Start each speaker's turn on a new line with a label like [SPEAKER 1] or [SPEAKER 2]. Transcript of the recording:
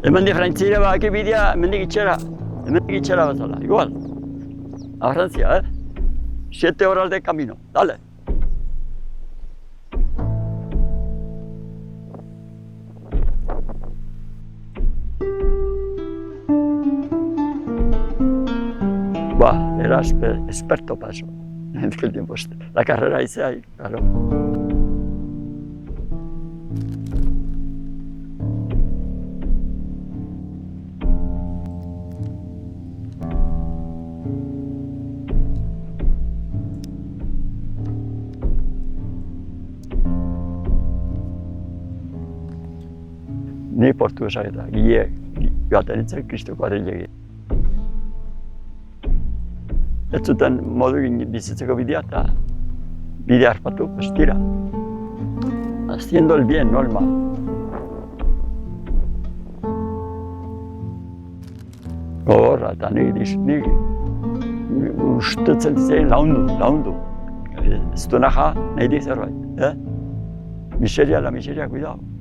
[SPEAKER 1] Hemendik Frantzira baki bidea, hemendik itxera bazala, igual. A Francia, 7 horas de camino, dale. Buah, era experto para eso, en aquel tiempo. La carrera hice ahí, claro. Ni portugesa eta gile joaten nintzen Kristuko adrilegi. Ez zuten modu bizitzeko bidea eta bidea harpatu, pues tira. Haciendo el bien, no el mal. Gogorra eta nik ustetzen ditzen laundu. Ez du naha, nahi di zerbait. Miseria, la miseria, cuidado.